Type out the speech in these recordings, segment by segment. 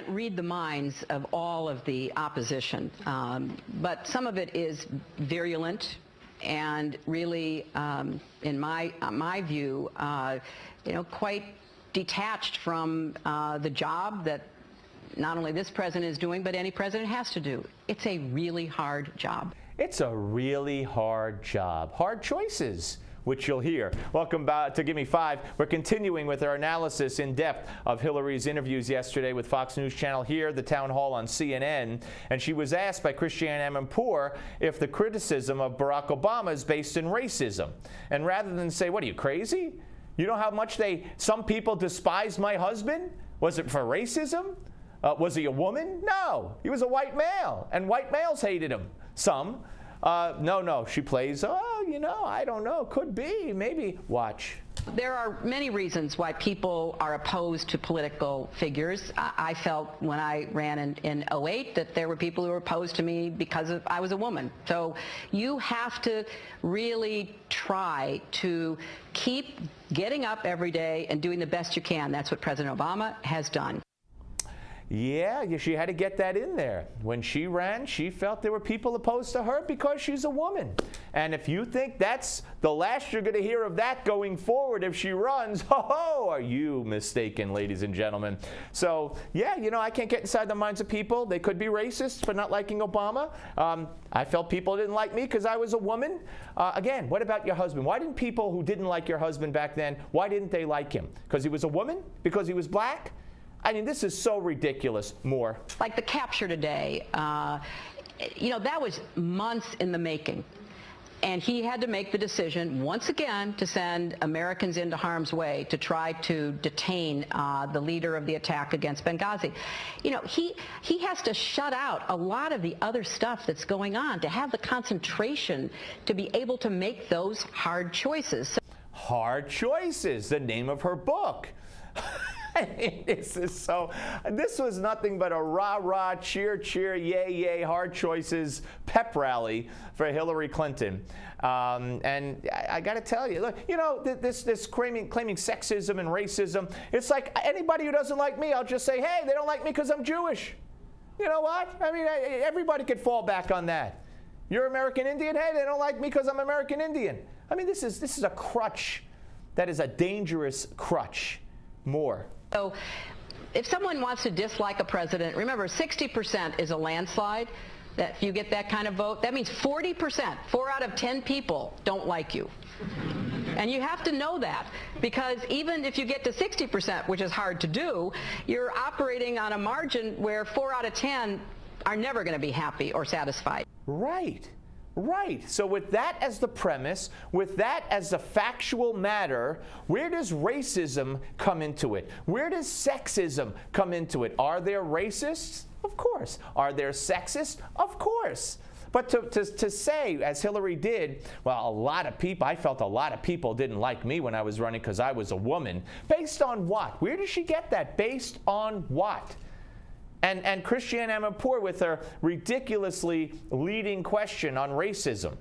can't read the minds of all of the opposition, but some of it is virulent and really, in my view, quite detached from the job that not only this president is doing, but any president has to do. It's a really hard job. It's a really hard job. Hard choices, which you'll hear. Welcome back to Give Me 5. We're continuing with our analysis in depth of Hillary's interviews yesterday with Fox News Channel, here, the town hall on CNN. And she was asked by Christiane Amanpour if the criticism of Barack Obama is based in racism. And rather than say, what are you, crazy? You know how much some people despise my husband? Was it for racism? Was he a woman? No, he was a white male, and white males hated him. Some. No, she plays, I don't know, could be, maybe. Watch. There are many reasons why people are opposed to political figures. I felt when I ran in 2008 that there were people who were opposed to me because I was a woman. So you have to really try to keep getting up every day and doing the best you can. That's what President Obama has done. Yeah, she had to get that in there. When she ran, she felt there were people opposed to her because she's a woman. And if you think that's the last you're going to hear of that going forward if she runs, are you mistaken, ladies and gentlemen. So, yeah, I can't get inside the minds of people. They could be racist for not liking Obama. I felt people didn't like me because I was a woman. Again, what about your husband? Why didn't people who didn't like your husband back then, why didn't they like him? Because he was a woman? Because he was black? I mean, this is so ridiculous. More. Like the capture today, that was months in the making. And he had to make the decision, once again, to send Americans into harm's way to try to detain the leader of the attack against Benghazi. He has to shut out a lot of the other stuff that's going on to have the concentration to be able to make those hard choices. Hard Choices, the name of her book. This was nothing but a rah-rah, cheer, yay, hard choices pep rally for Hillary Clinton. And I got to tell you, look, this claiming sexism and racism, it's like anybody who doesn't like me, I'll just say, hey, they don't like me because I'm Jewish. You know what? I mean, everybody could fall back on that. You're American Indian? Hey, they don't like me because I'm American Indian. I mean, this is a crutch. That is a dangerous crutch. More. So if someone wants to dislike a president, remember 60% is a landslide. That if you get that kind of vote, that means 40%, 4 out of 10 people don't like you. And you have to know that, because even if you get to 60%, which is hard to do, you're operating on a margin where 4 out of 10 are never going to be happy or satisfied. Right. Right. So with that as the premise, with that as the factual matter, where does racism come into it? Where does sexism come into it? Are there racists? Of course. Are there sexists? Of course. But to say, as Hillary did, well, a lot of people, I felt a lot of people didn't like me when I was running because I was a woman. Based on what? Where does she get that? Based on what? And Christiane Amanpour with her ridiculously leading question on racism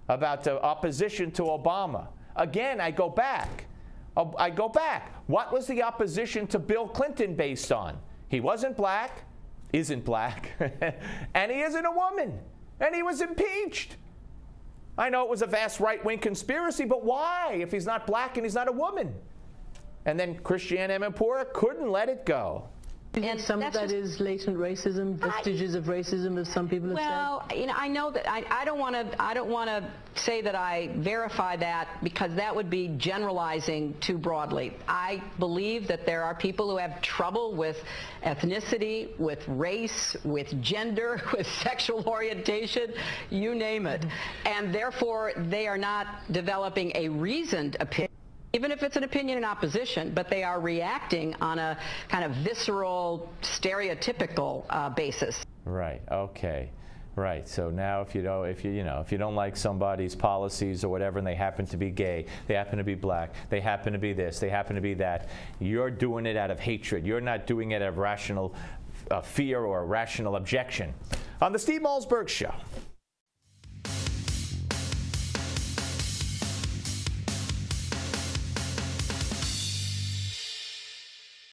about the opposition to Obama. Again, I go back. What was the opposition to Bill Clinton based on? He wasn't black, isn't black, and he isn't a woman, and he was impeached. I know it was a vast right-wing conspiracy, but why if he's not black and he's not a woman? And then Christiane Amanpour couldn't let it go. And some of that is latent racism, vestiges of racism, as some people have said. Well, I know that I don't want to say that I verify that, because that would be generalizing too broadly. I believe that there are people who have trouble with ethnicity, with race, with gender, with sexual orientation, you name it, and therefore they are not developing a reasoned opinion, even if it's an opinion in opposition, but they are reacting on a kind of visceral, stereotypical basis. Right. Okay. Right. So now, if you don't like somebody's policies or whatever, and they happen to be gay, they happen to be black, they happen to be this, they happen to be that, you're doing it out of hatred. You're not doing it out of rational fear or rational objection. On the Steve Malzberg Show.